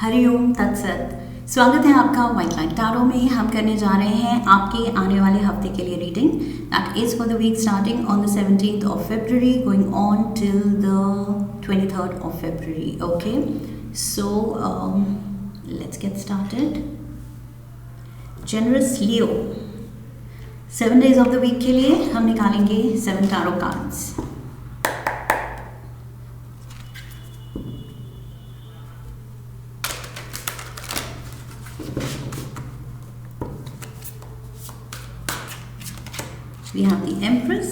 हरिओम तत्सत। स्वागत है आपका व्हाइट लाइट टैरो में। हम करने जा रहे हैं आपके आने वाले हफ्ते के लिए reading that is for the week starting on the 17th of February going on till the 23rd of February. Okay, so let's get started. Generous Leo 7 days of the week के लिए हम निकालेंगे 7 tarot cards. We have the Empress,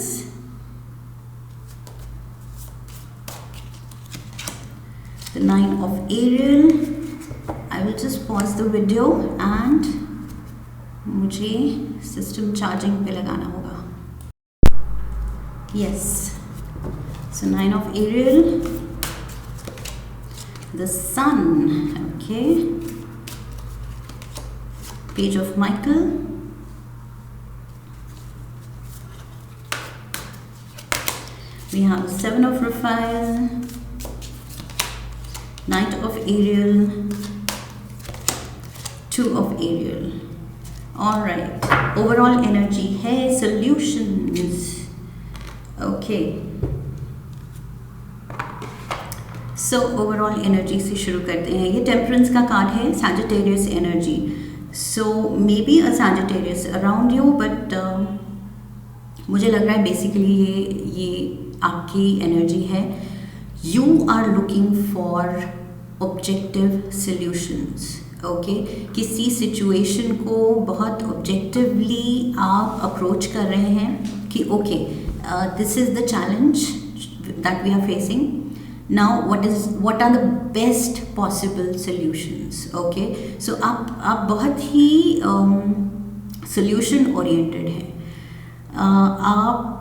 the Nine of Ariel. I will just pause the video and मुझे system charging पे लगाना होगा. Yes, so Nine of Ariel, the Sun, okay, Page of Michael, we have Seven of Raphael, Knight of Ariel, Two of Ariel. All right, overall energy है solutions. Okay, so overall energy से शुरू करते हैं. ये temperance का card है, Sagittarius energy. So maybe a Sagittarius around you, but मुझे लग रहा है बेसिकली ये आपकी एनर्जी है. You are looking for objective solutions. Okay, किसी सिचुएशन को बहुत ऑब्जेक्टिवली आप अप्रोच कर रहे हैं कि okay this is the challenge that we are facing now. What are the best possible solutions. Okay, so आप बहुत ही सॉल्यूशन ओरिएंटेड हैं. आप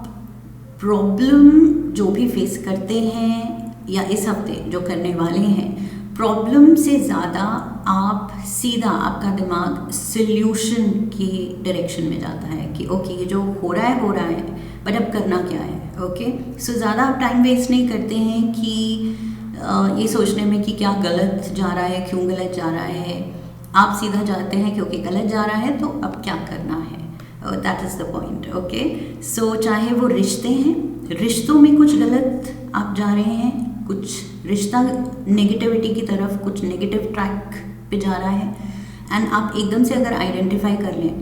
प्रॉब्लम जो भी फेस करते हैं या इस हफ्ते जो करने वाले हैं, प्रॉब्लम से ज़्यादा आप सीधा आपका दिमाग सॉल्यूशन की डायरेक्शन में जाता है कि ओके ये जो हो रहा है बट अब करना क्या है. ओके, सो ज़्यादा आप टाइम वेस्ट नहीं करते हैं कि ये सोचने में कि क्या गलत जा रहा है, क्यों गलत जा रहा है. आप सीधा जाते हैं कि ओके गलत जा रहा है तो अब क्या करना है. That is the point. Okay, so चाहे वो रिश्ते हैं, रिश्तों में कुछ गलत आप जा रहे हैं, कुछ रिश्ता नेगेटिविटी की तरफ, कुछ नेगेटिव ट्रैक पे जा रहा है, एंड आप एकदम से अगर आइडेंटिफाई कर लें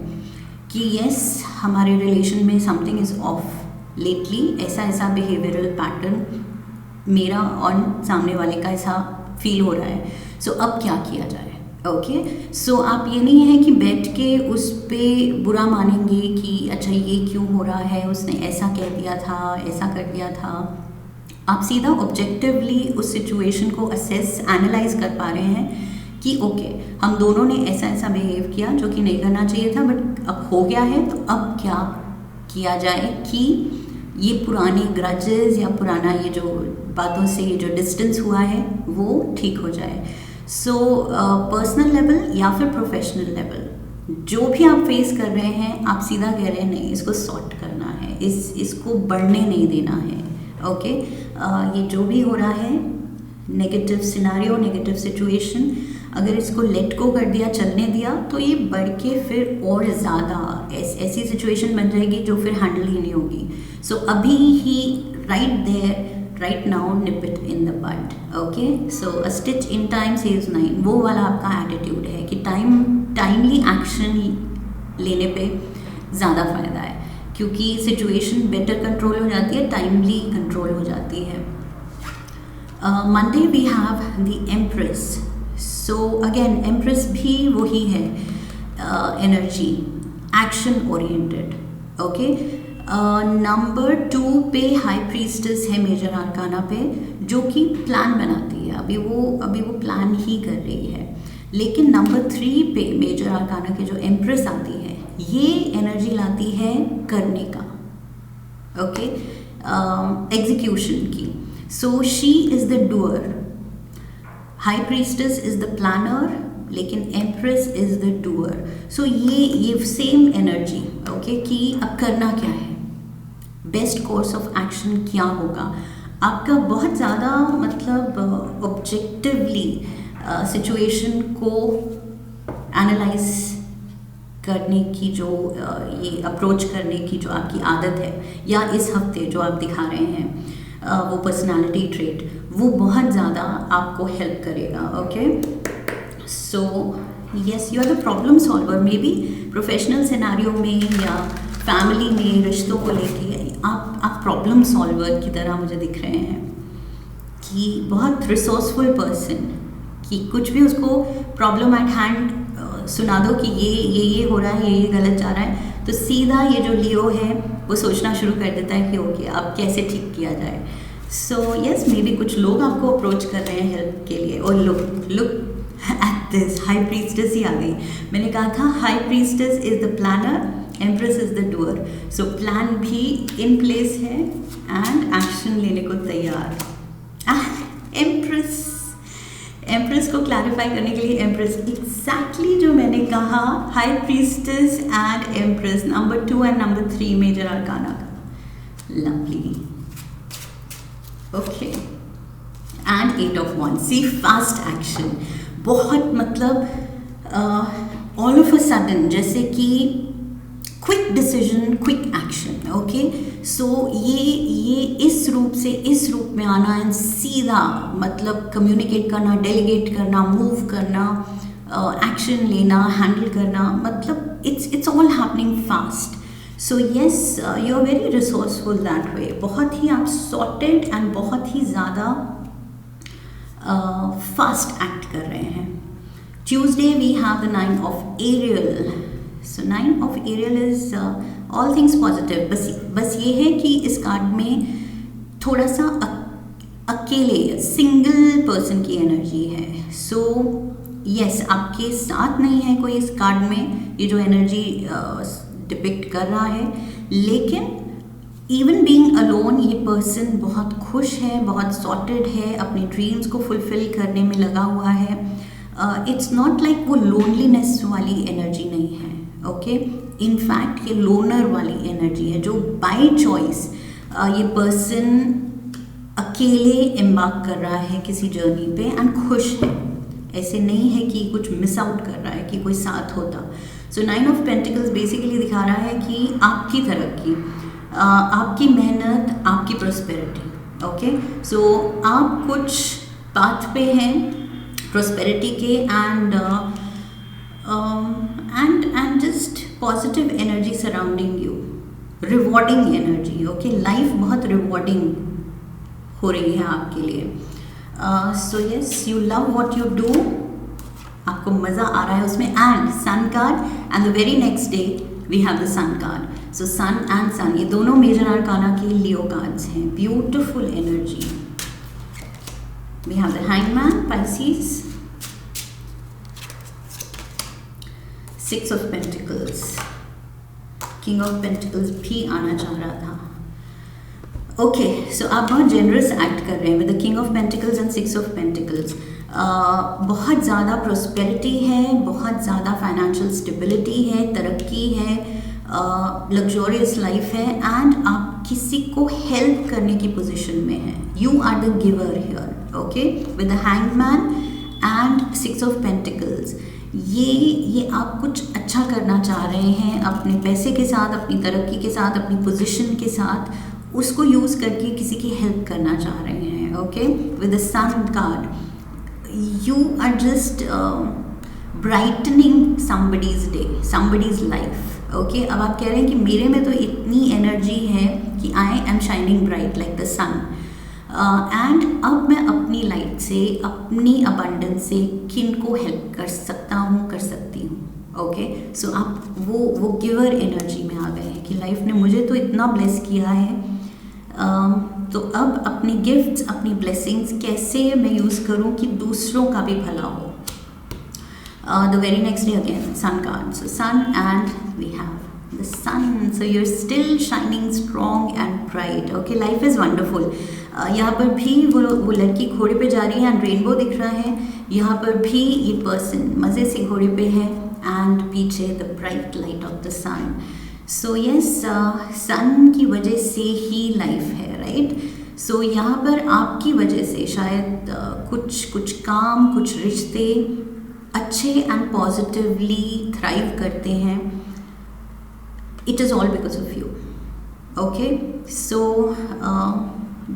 कि यस हमारे रिलेशन में समथिंग इज़ ऑफ लेटली, ऐसा बिहेवियरल पैटर्न मेरा और सामने वाले का ऐसा फील हो रहा है, सो अब क्या किया जाए. ओके, सो आप ये नहीं है कि बैठ के उस पर बुरा मानेंगे कि अच्छा ये क्यों हो रहा है, उसने ऐसा कह दिया था, ऐसा कर दिया था. आप सीधा ऑब्जेक्टिवली उस सिचुएशन को असेस, एनालाइज कर पा रहे हैं कि ओके हम दोनों ने ऐसा बिहेव किया जो कि नहीं करना चाहिए था, बट अब हो गया है तो अब क्या किया जाए कि ये पुराने ग्रजेस या पुराना ये जो बातों से जो डिस्टेंस हुआ है वो ठीक हो जाए. सो पर्सनल लेवल या फिर प्रोफेशनल लेवल, जो भी आप फेस कर रहे हैं, आप सीधा कह रहे हैं नहीं इसको सॉर्ट करना है, इसको बढ़ने नहीं देना है. ओके, ये जो भी हो रहा है नेगेटिव सिनारियो, नेगेटिव सिचुएशन, अगर इसको लेट गो कर दिया, चलने दिया, तो ये बढ़ के फिर और ज़्यादा ऐसी सिचुएशन बन जाएगी जो फिर हैंडल ही नहीं होगी. सो अभी ही right there, right now nip it in the bud. Okay, so a stitch in time saves 9. वो वाला आपका एटीट्यूड है कि टाइमली एक्शन लेने पे ज़्यादा फ़ायदा है, क्योंकि सिचुएशन बेटर कंट्रोल हो जाती है, टाइमली कंट्रोल हो जाती है. Monday we have the empress. So again empress भी वही है, energy action oriented. Okay, number 2 पे हाई प्रीस्टेस है मेजर आर्काना पे, जो कि प्लान बनाती है. अभी वो प्लान ही कर रही है. लेकिन नंबर 3 पे मेजर आर्काना के जो एम्प्रेस आती है, ये एनर्जी लाती है करने का. ओके, एग्जीक्यूशन की. So she is the doer, high priestess is the planner, लेकिन empress is the doer. So ये सेम एनर्जी. ओके, कि अब करना क्या है, बेस्ट कोर्स ऑफ एक्शन क्या होगा. आपका बहुत ज़्यादा मतलब ऑब्जेक्टिवली सिचुएशन को एनालाइज करने की जो ये अप्रोच करने की जो आपकी आदत है, या इस हफ्ते जो आप दिखा रहे हैं वो पर्सनालिटी ट्रेट, वो बहुत ज़्यादा आपको हेल्प करेगा. Okay, so yes, you are the problem solver. Maybe professional scenario में या फैमिली में रिश्तों को लेके आप प्रॉब्लम सॉल्वर की तरह मुझे दिख रहे हैं, कि बहुत रिसोर्सफुल पर्सन, कि कुछ भी उसको प्रॉब्लम एट हैंड सुना दो कि ये हो रहा है, ये गलत जा रहा है, तो सीधा ये जो लियो है वो सोचना शुरू कर देता है कि ओके अब कैसे ठीक किया जाए. सो यस, मे बी कुछ लोग आपको अप्रोच कर रहे हैं हेल्प के लिए. और look at this, high priestess ही आ गई. मैंने कहा था high priestess is the planner, empress is the doer. So plan भी इन प्लेस है एंड एक्शन लेने को तैयार. एम्प्रेस को क्लैरिफाई करने के लिए, एम्प्रेस एग्जैक्टली जो मैंने कहा, high priestess and empress, number 2 and number 3 major arcana का. Lovely. Okay, and 8 of wands. See fast action, बहुत मतलब ऑल ऑफ अ सडन, जैसे कि quick decision, quick action. Okay, so ये इस रूप से इस रूप में आना एंड सीधा मतलब कम्युनिकेट करना, डेलीगेट करना, मूव करना, एक्शन लेना, हैंडल करना, मतलब it's all happening fast. So yes, you are very resourceful that way. बहुत ही आप सॉर्टेड एंड बहुत ही ज़्यादा फास्ट एक्ट कर रहे हैं. Tuesday we have the 9 of Ariel. So 9 of Ariel is all things positive. बस ये है कि इस कार्ड में थोड़ा सा अकेले सिंगल पर्सन की एनर्जी है. सो यस, आपके साथ नहीं है कोई इस कार्ड में, ये जो एनर्जी डिपिक्ट कर रहा है. लेकिन इवन बीइंग अलोन, ये पर्सन बहुत खुश है, बहुत सॉर्टेड है, अपने ड्रीम्स को फुलफिल करने में लगा हुआ है. इट्स नॉट लाइक वो लोनलीनेस वाली एनर्जी नहीं है. ओके, इनफैक्ट ये लोनर वाली एनर्जी है, जो बाय चॉइस ये पर्सन अकेले एम्बार्क कर रहा है किसी जर्नी पे एंड खुश है. ऐसे नहीं है कि कुछ मिस आउट कर रहा है, कि कोई साथ होता. सो 9 ऑफ पेंटिकल्स बेसिकली दिखा रहा है कि आपकी तरक्की, आपकी मेहनत, आपकी प्रोस्पेरिटी. ओके, सो आप कुछ पाथ पे हैं प्रोस्पेरिटी के and just positive energy surrounding you, rewarding energy. Okay, life बहुत रिवॉर्डिंग हो रही है आपके लिए. So yes, you love what you do, आपको मज़ा आ रहा है उसमें. And sun card, and the very next day we have the sun card. So sun and sun, ये दोनों मेजर आर्काना के लियो कार्ड्स हैं. Beautiful energy. We have the hangman, Pisces, 6 of pentacles. King of pentacles भी आना चाह रहा था. Okay, so आप बहुत जेनरस एक्ट कर रहे हैं with the king of pentacles and 6 of pentacles. बहुत ज़्यादा प्रोस्पेरिटी है, बहुत ज़्यादा फाइनेंशियल स्टेबिलिटी है, तरक्की है, लग्जोरियस लाइफ है, एंड आप किसी को हेल्प करने की पोजीशन में हैं. You are the giver here. Okay, with the hangman and 6 of pentacles, ये आप कुछ अच्छा करना चाह रहे हैं अपने पैसे के साथ, अपनी तरक्की के साथ, अपनी पोजीशन के साथ, उसको यूज़ करके किसी की हेल्प करना चाह रहे हैं. Okay, with the sun card, you are just brightening somebody's day, somebody's life. Okay, अब आप कह रहे हैं कि मेरे में तो इतनी एनर्जी है कि I am shining bright like the sun. And अब मैं अपनी लाइट से, अपनी अबंडेंस से किन को हेल्प कर सकता हूँ, कर सकती हूँ. ओके, सो आप वो गिवर एनर्जी में आ गए हैं कि लाइफ ने मुझे तो इतना ब्लेस किया है, तो अब अपनी गिफ्ट्स, अपनी ब्लेसिंग्स कैसे मैं यूज़ करूँ कि दूसरों का भी भला हो. The very next day again sun card. So sun and we have the sun. So you are still shining strong and bright. Okay, life is wonderful. यहाँ पर भी वो लड़की घोड़े पे जा रही है एंड रेनबो दिख रहा है. यहाँ पर भी ये पर्सन मज़े से घोड़े पे है एंड पीछे the bright light of the sun. So yes, sun की वजह से ही लाइफ है, राइट. सो यहाँ पर आपकी वजह से शायद कुछ काम, कुछ रिश्ते अच्छे एंड पॉजिटिवली थ्राइव करते हैं. It is all because of you. Okay, so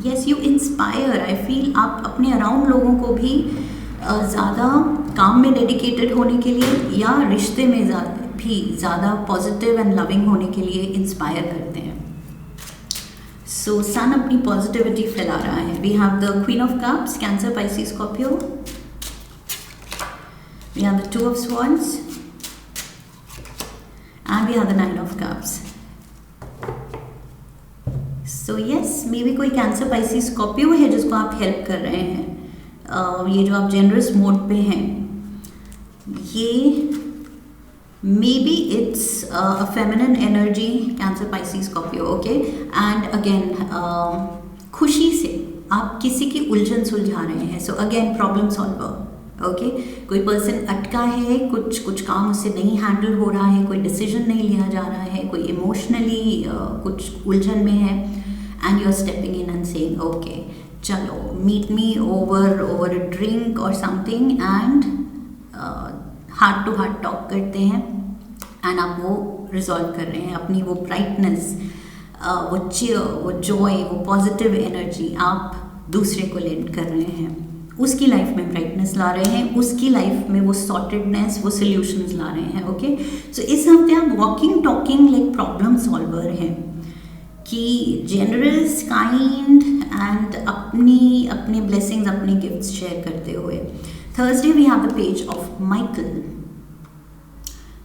yes, you inspire. I feel आप अपने अराउंड लोगों को भी ज़्यादा काम में डेडिकेटेड होने के लिए या रिश्ते में भी ज़्यादा पॉजिटिव एंड लविंग होने के लिए इंस्पायर करते हैं. सो सन अपनी पॉजिटिविटी फैला रहा है. We have the queen of cups, Cancer, Pisces, Scorpio. We have the two of swords and we have the nine of cups. So yes, maybe कोई कैंसर, पाइसेस, स्कॉर्पियो है जिसको आप हेल्प कर रहे हैं. ये जो आप जेनरस मोड पे हैं, ये may be it's a feminine energy, cancer, Pisces, Scorpio. Okay, and again खुशी से आप किसी की उलझन सुलझा रहे हैं. So again problem solver. Okay, कोई पर्सन अटका है, कुछ काम उससे नहीं हैंडल हो रहा है, कोई डिसीजन नहीं लिया जा रहा है, कोई इमोशनली कुछ उलझन में है, and you are stepping in and saying okay, चलो meet me over a drink और something, and heart to heart talk करते हैं, एंड आप वो रिजॉल्व कर रहे हैं. अपनी वो ब्राइटनेस, वो चीयर, वो जॉय, वो पॉजिटिव एनर्जी आप दूसरे को लेंड कर रहे हैं. उसकी लाइफ में ब्राइटनेस ला रहे हैं, उसकी लाइफ में वो सॉर्टेडनेस, वो सोल्यूशंस ला रहे हैं. ओके, सो इस हफ्ते आप walking talking like problem solver हैं, कि जेनरस, काइंड एंड अपने ब्लेसिंग्स, अपने गिफ्ट्स शेयर करते हुए. Thursday we have the page of Michael.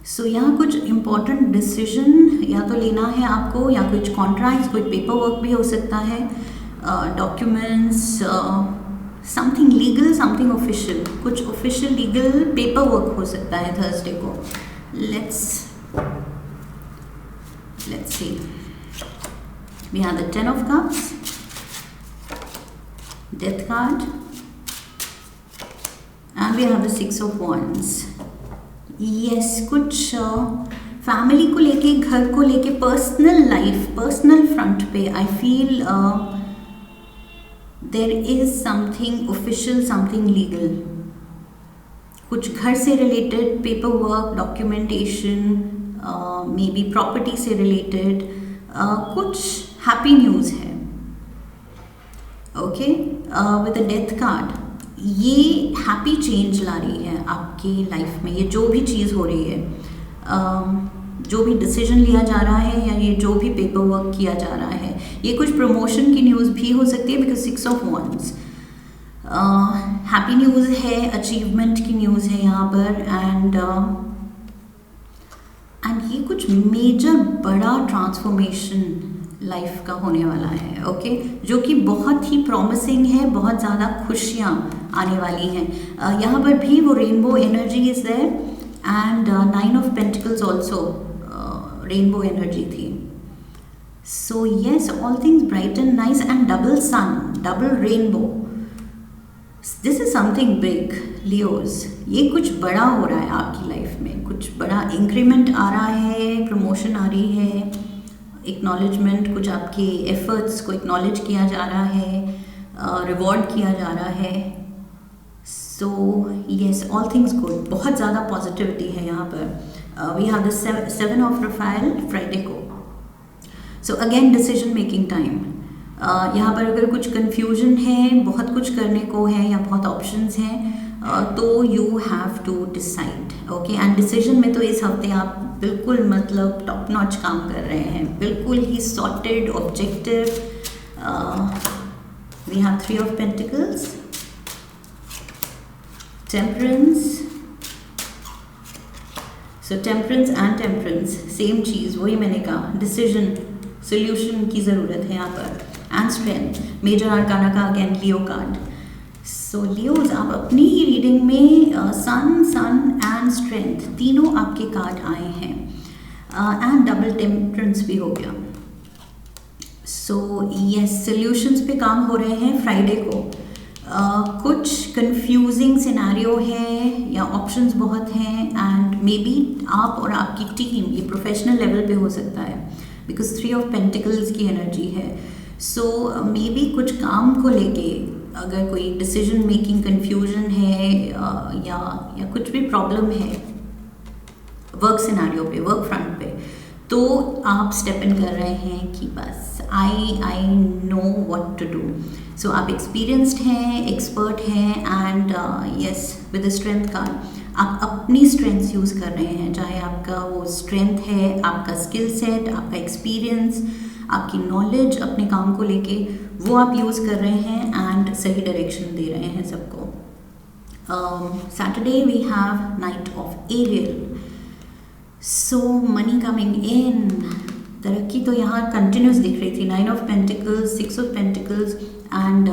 So यहाँ कुछ इम्पॉर्टेंट डिसीजन या तो लेना है आपको, या कुछ कॉन्ट्रैक्ट्स, कोई पेपर वर्क भी हो सकता है, documents, something legal, something official. कुछ ऑफिशियल लीगल पेपर वर्क हो सकता है थर्सडे को. Let's see. We have the Ten of Cups, Death card, and we have the Six of Wands. Yes, कुछ फैमिली को लेके, घर को लेके, पर्सनल लाइफ, पर्सनल फ्रंट पे I feel there is something official, something legal. कुछ घर से related paper work, documentation, maybe property से रिलेटेड, कुछ हैप्पी न्यूज़ है. Okay, with the death card, ये हैप्पी चेंज ला रही है आपकी लाइफ में. ये जो भी चीज़ हो रही है, जो भी डिसीजन लिया जा रहा है, या ये जो भी पेपर वर्क किया जा रहा है, ये कुछ प्रमोशन की न्यूज़ भी हो सकती है, because six of wands happy news है, अचीवमेंट की न्यूज़ है यहाँ पर. एंड ये कुछ मेजर बड़ा ट्रांसफॉर्मेशन लाइफ का होने वाला है. ओके, जो कि बहुत ही प्रॉमिसिंग है, बहुत ज़्यादा खुशियाँ आने वाली हैं. यहाँ पर भी वो rainbow energy is there, and nine of pentacles also rainbow energy थी. So yes, all things bright and nice, and double sun, double rainbow. This is something big, Leos. ये कुछ बड़ा हो रहा है आपकी लाइफ में, कुछ बड़ा इंक्रीमेंट आ रहा है, प्रमोशन आ रही है, एक्नॉलेजमेंट, कुछ आपके एफर्ट्स को एक्नॉलेज किया जा रहा है, रिवॉर्ड किया जा रहा है. So yes, all things good. बहुत ज़्यादा पॉजिटिविटी है यहाँ पर. We have the seven of Raphael Friday को. So again decision making time. यहाँ पर अगर कुछ कन्फ्यूजन है, बहुत कुछ करने को है, या बहुत ऑप्शंस हैं, तो you have to decide. Okay, and decision में तो इस हफ्ते आप बिल्कुल मतलब टॉप नॉच काम कर रहे हैं, बिल्कुल ही sorted, objective. We have three of pentacles, temperance. So temperance and temperance same चीज़, वही मैंने कहा, डिसीजन, सोल्यूशन की ज़रूरत है यहाँ पर. एंड स्ट्रेंथ, मेजर आर्काना का अगेन लियो कार्ड. सो लियोज, आप अपनी ही रीडिंग में सन एंड स्ट्रेंथ तीनों आपके कार्ड आए हैं, एंड डबल टेम्परेंस भी हो गया. सो यस, सोल्यूशंस पे काम हो रहे हैं फ्राइडे को. कुछ कंफ्यूजिंग सिनेरियो है, या ऑप्शंस बहुत हैं, एंड मे बी आप और आपकी टीम, ये प्रोफेशनल लेवल पे हो सकता है, बिकॉज थ्री ऑफ पेंटिकल्स की एनर्जी है. सो मे बी कुछ काम को लेके अगर कोई डिसीजन मेकिंग कन्फ्यूजन है या कुछ भी प्रॉब्लम है वर्क सिनेरियो पे, वर्क फ्रंट पे, तो आप स्टेप इन कर रहे हैं कि बस I know what to do. So आप एक्सपीरियंस्ड हैं, एक्सपर्ट हैं, and yes with the strength card आप अपनी स्ट्रेंथ्स यूज़ कर रहे हैं, चाहे आपका वो स्ट्रेंथ है, आपका स्किल सेट, आपका एक्सपीरियंस, आपकी नॉलेज अपने काम को लेके, वो आप यूज़ कर रहे हैं एंड सही डायरेक्शन दे रहे हैं सबको। Saturday we have night of Ariel, so money coming in, तरक्की तो यहाँ कंटिन्यूस दिख रही थी। 9 of Pentacles, 6 of Pentacles and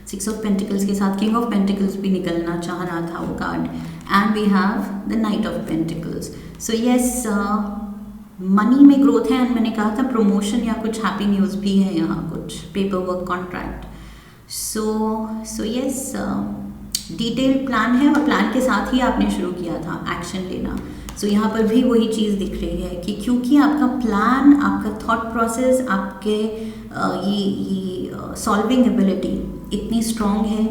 6 of Pentacles के साथ King of Pentacles भी निकलना चाह रहा था वो card, and we have the Knight of Pentacles। So yes money में ग्रोथ है, एंड मैंने कहा था प्रमोशन या कुछ हैप्पी न्यूज़ भी है यहाँ, कुछ paper work contract. So yes detail plan है, और प्लान के साथ ही आपने शुरू किया था एक्शन लेना। सो यहाँ पर भी वही चीज़ दिख रही है कि क्योंकि आपका प्लान, आपका थॉट प्रोसेस, आपके ये सॉल्विंग एबिलिटी इतनी स्ट्रॉन्ग है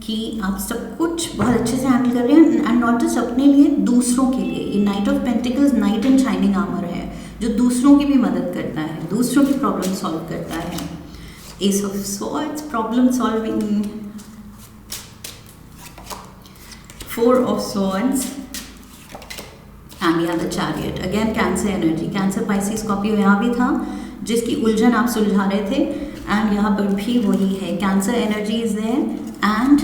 कि आप सब कुछ बहुत अच्छे से हैंडल कर रहे हैं, एंड नॉट जस्ट अपने लिए, दूसरों के लिए। ये knight of pentacles night in shining armour है, जो दूसरों की भी मदद करता है, दूसरों की प्रॉब्लम सॉल्व करता है। S of swords problem solving, 4 of Swords, and we have the Chariot. Again Cancer energy, Cancer, Pisces, Scorpio यहाँ भी था, जिसकी उलझन आप सुलझा रहे थे, एंड यहाँ पर भी वही है, Cancer energy is there, and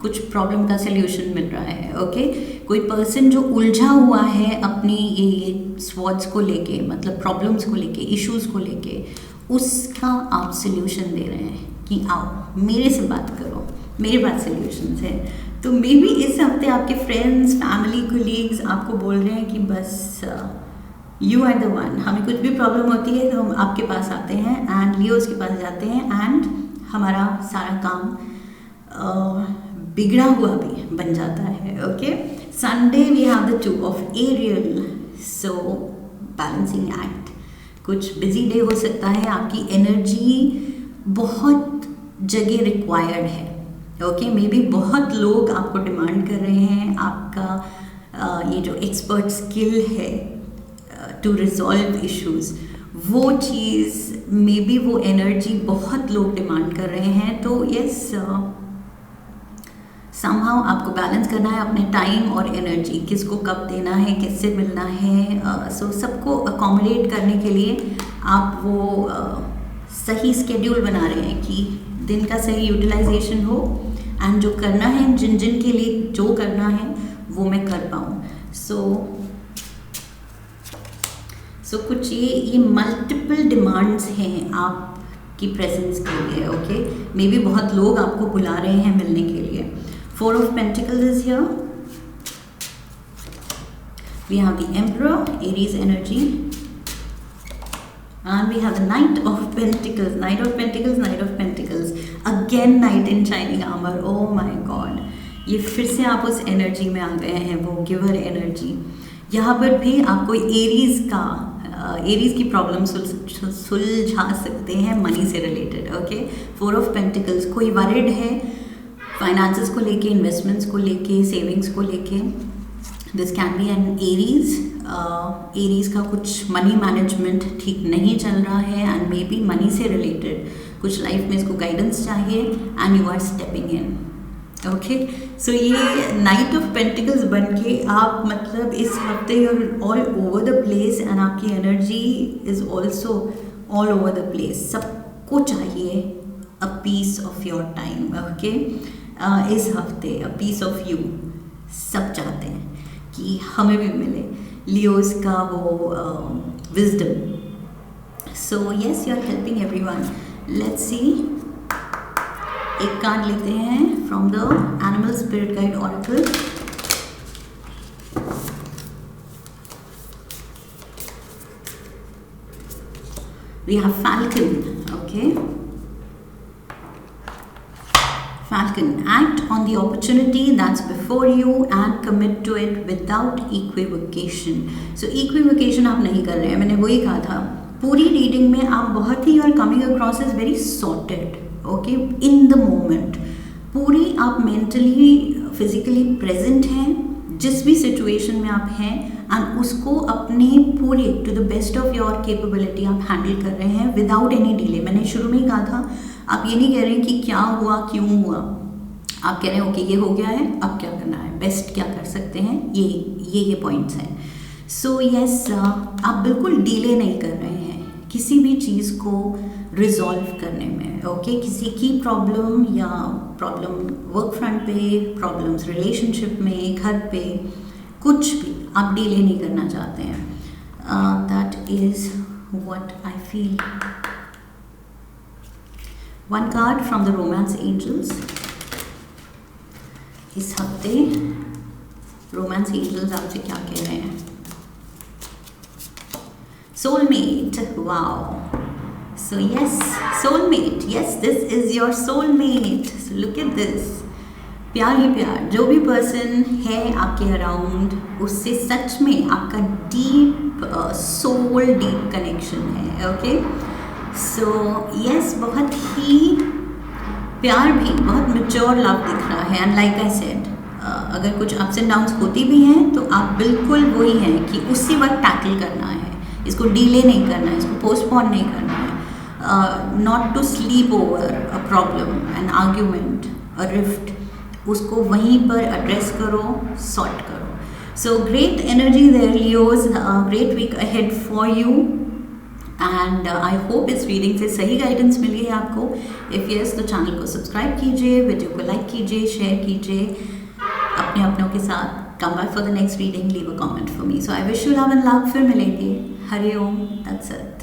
कुछ प्रॉब्लम का सोल्यूशन मिल रहा है। ओके कोई पर्सन जो उलझा हुआ है अपनी ये स्वॉर्ड्स को लेके, मतलब प्रॉब्लम्स को लेके, इश्यूज़ को लेके, उसका आप सोल्यूशन दे रहे हैं कि आओ मेरे से बात करो, मेरे पास सोल्यूशंस है। तो मे बी इस हफ्ते आपके फ्रेंड्स, फैमिली, कोलीग्स आपको बोल रहे हैं कि बस यू आर द वन, हमें कुछ भी प्रॉब्लम होती है तो हम आपके पास आते हैं, एंड लियोस के पास जाते हैं, एंड हमारा सारा काम बिगड़ा हुआ भी बन जाता है। Okay Sunday we have the 2 of Ariel, so balancing act, कुछ बिजी डे हो सकता है, आपकी एनर्जी बहुत जगह रिक्वायर्ड है। ओके मे बी बहुत लोग आपको डिमांड कर रहे हैं, आपका ये जो एक्सपर्ट स्किल है टू रिजॉल्व इश्यूज़, वो चीज़ मे बी वो एनर्जी बहुत लोग डिमांड कर रहे हैं। तो यस समहाउ आपको बैलेंस करना है अपने टाइम और एनर्जी, किसको कब देना है, किससे मिलना है। सो सबको अकोमोडेट करने के लिए आप वो सही स्केड्यूल बना रहे हैं कि दिन का सही यूटिलाइजेशन हो, एंड जो करना है, जिन जिन के लिए जो करना है वो मैं कर पाऊँ। सो कुछ ये मल्टीपल डिमांड्स हैं आपकी प्रेजेंस के लिए। ओके मे बी बहुत लोग आपको बुला रहे हैं मिलने के लिए। 4 of Pentacles is here, we have the Emperor, Aries energy, and we have the Knight of Pentacles, Knight of Pentacles, Knight of Pentacles, again Knight in shining armor। oh my god, ये फिर से आप उस energy में आ गए हैं, वो giver energy. यहाँ पर भी आपको एरीज की प्रॉब्लम सुलझा सकते हैं मनी से रिलेटेड। ओके 4 of Pentacles, कोई वरिड है फाइनेंसेस को लेके, इन्वेस्टमेंट्स को लेके, सेविंग्स को लेके, this can be an Aries का कुछ मनी मैनेजमेंट ठीक नहीं चल रहा है, एंड मे बी मनी से रिलेटेड कुछ लाइफ में इसको गाइडेंस चाहिए, and you are stepping in. Okay so ये नाइट ऑफ पेंटिकल्स बन के आप मतलब इस हफ्ते all over the place, and आपकी energy is also all over the place. सबको चाहिए a piece of your time. Okay इस हफ्ते अ पीस ऑफ यू, सब चाहते हैं कि हमें भी मिले लियोस का वो wisdom. So yes you are helping everyone. Let's see, एक कार्ड लेते हैं from the animal spirit guide oracle. We have falcon. Okay Falcon, act on the opportunity that's before you and commit to it without equivocation. So equivocation आप नहीं कर रहे हैं, मैंने वही कहा था पूरी रीडिंग में आप बहुत ही you are coming across as very sorted, okay, in the moment. पूरी आप मेंटली फिजिकली प्रेजेंट हैं जिस भी सिचुएशन में आप हैं, एंड उसको अपने पूरे to the best of your capability आप हैंडल कर रहे हैं विदाउट एनी डिले। मैंने शुरू में ही कहा था, आप ये नहीं कह रहे हैं कि क्या हुआ क्यों हुआ, आप कह रहे हैं ओके ये हो गया है, अब क्या करना है, बेस्ट क्या कर सकते हैं, ये पॉइंट्स हैं। सो यस, आप बिल्कुल डिले नहीं कर रहे हैं किसी भी चीज़ को रिजॉल्व करने में, ओके। किसी की प्रॉब्लम या प्रॉब्लम वर्क फ्रंट पे, प्रॉब्लम्स रिलेशनशिप में, घर पे, कुछ भी आप डिले नहीं करना चाहते हैं। That is what I feel. One card from the romance angels. इस हफ्ते रोमांस एंजल्स आपसे क्या कह रहे हैं? Soulmate, wow. So yes, soulmate, yes, this is your soulmate. So look at this. प्यार ही प्यार, जो भी पर्सन है आपके अराउंड, उससे सच में आपका डीप सोल डीप कनेक्शन है, ओके। सो यस, बहुत ही प्यार भी, बहुत मैच्योर लव दिख रहा है। एंड लाइक आई सेड, अगर कुछ अप्स एंड डाउन्स होती भी हैं तो आप बिल्कुल वही हैं कि उसी वक्त टैकल करना है, इसको डिले नहीं करना है, इसको पोस्टपोन नहीं करना है। Not to sleep over a problem, an argument, a rift, उसको वहीं पर एड्रेस करो, सॉर्ट करो। So great energy there Leos, great week ahead for you, and I hope इस रीडिंग से सही गाइडेंस मिली है आपको। इफ़ यस, तो चैनल को सब्सक्राइब कीजिए, वीडियो को लाइक कीजिए, शेयर कीजिए अपने अपनों के साथ। Come back for the next reading, leave a comment for me. So I wish you love and love. फिर मिलेंगे। हरि ओम, दैट्स इट।